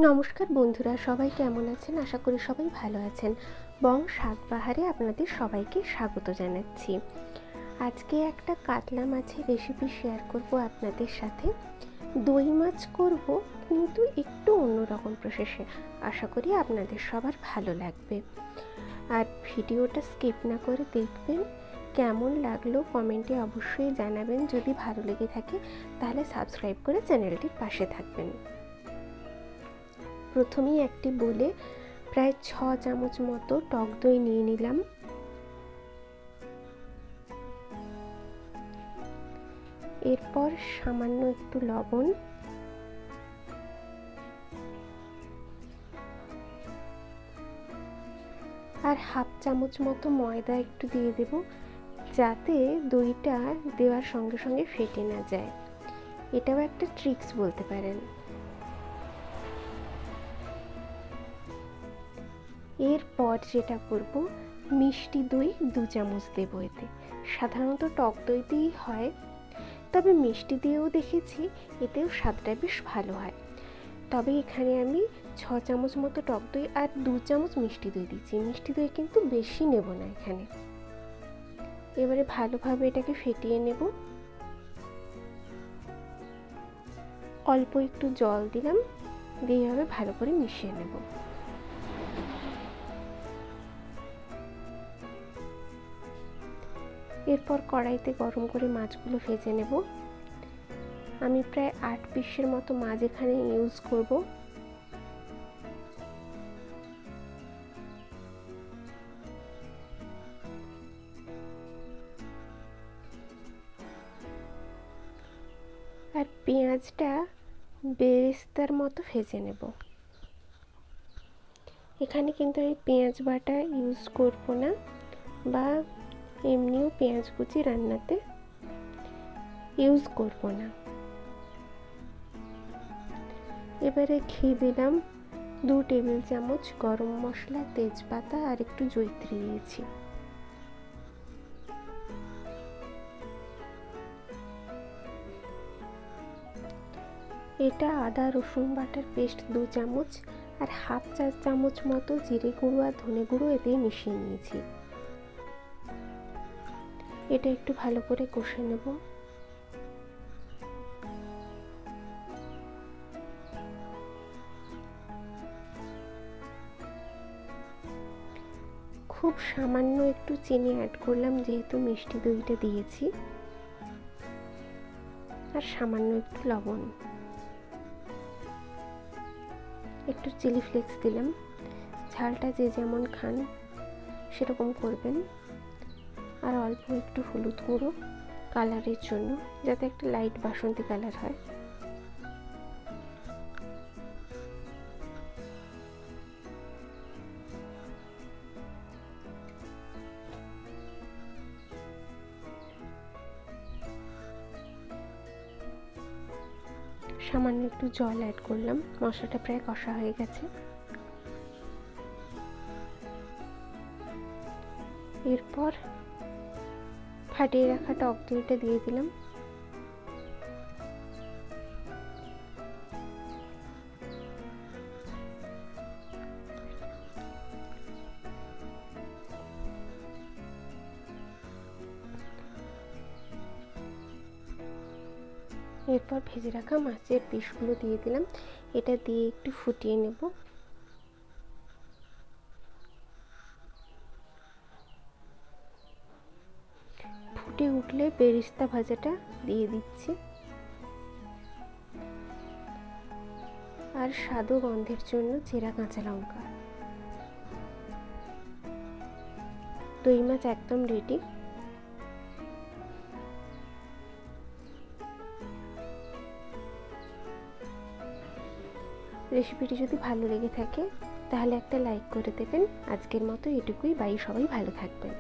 নমস্কার বন্ধুরা, সবাই কেমন আছেন? আশা করি সবাই ভালো আছেন। বং স্বাদবাহারে আপনাদের সবাইকে স্বাগত জানাচ্ছি। আজকে একটা কাতলা মাছের রেসিপি শেয়ার করব আপনাদের সাথে। দই মাছ করব, কিন্তু একটু অন্যরকম প্রসেসে। আশা করি আপনাদের সবার ভালো লাগবে। আর ভিডিওটা স্কিপ না করে দেখবেন। কেমন লাগলো কমেন্টে অবশ্যই জানাবেন। যদি ভালো লেগে থাকে তাহলে সাবস্ক্রাইব করে চ্যানেলটির পাশে থাকবেন। প্রথমেই একটি বলে প্রায় 6 চামচ মতো টক দই নিয়ে নিলাম। এরপর সামান্য একটু লবণ, আর হাফ চামচ মতো ময়দা একটু দিয়ে দেব, যাতে দইটা দেওয়ার সঙ্গে সঙ্গে ফেটে না যায়। এটাও একটা ট্রিক্স বলতে পারেন। এরপর যেটা করব, মিষ্টি দই 2 চামচ দেবো এতে। সাধারণত টক দইতেই হয়, তবে মিষ্টি দিয়েও দেখেছি, এতেও স্বাদটা বেশ ভালো হয়। তবে এখানে আমি 6 চামচ মতো টক দই আর 2 চামচ মিষ্টি দই দিচ্ছি। মিষ্টি দই কিন্তু বেশি নেব না এখানে। এবারে ভালোভাবে এটাকে ফেটিয়ে নেব। অল্প একটু জল দিলাম, দিয়ে এভাবে ভালো করে মিশিয়ে নেব। এরপর কড়াইতে গরম করে মাছগুলো ভেজে নেব। আমি প্রায় 8 পিসের মতো মাছ এখানে ইউজ করব। আর পেঁয়াজটা বেরেস্তার মতো ভেজে নেব। এখানে কিন্তু আমি পেঁয়াজ বাটা ইউজ করব না, বা এমনিও পেঁয়াজ কুচি রান্নাতে ইউজ করব না। এবারে ঘি দিলাম 2 টেবিল চামচ, গরম মশলা, তেজপাতা আর একটু জয়িত্রী দিয়েছি। এটা আদা রসুন বাটার পেস্ট 2 চামচ, আর হাফ চা চামচ মতো জিরে গুঁড়ো আর ধনে গুঁড়ো এতে মিশিয়ে নিয়েছি। এটা একটু ভালো করে কষে নেব। খুব সামান্য একটু চিনি অ্যাড করলাম, যেহেতু মিষ্টি দইটা দিয়েছি, আর সামান্য একটু লবণ, একটু চিলি ফ্লেক্স দিলাম। ঝালটা যে যেমন খান সেরকম করবেন। আর অল্প একটু হলুদ গুঁড়ো কালারের জন্য, যাতে একটা লাইট বাসন্তী কালার হয়। সামান্য একটু জল অ্যাড করলাম। মশলাটা প্রায় কষা হয়ে গেছে। এরপর ফাটিয়ে রাখা টক দইটা দিয়ে দিলাম। এরপর ভেজে রাখা মাছের পিসগুলো দিয়ে দিলাম। এটা দিয়ে একটু ফুটিয়ে নেব। ফুটে উঠলে বেরেস্তা ভাজাটা দিয়ে দিচ্ছি, আর স্বাদ ও গন্ধের জন্য চেরা কাঁচা লঙ্কা। দই মাছ একদম রেডি। রেসিপিটি যদি ভালো লেগে থাকে তাহলে একটা লাইক করে দেবেন। আজকের মতো এটুকুই। বাই, সবাই ভালো থাকবেন।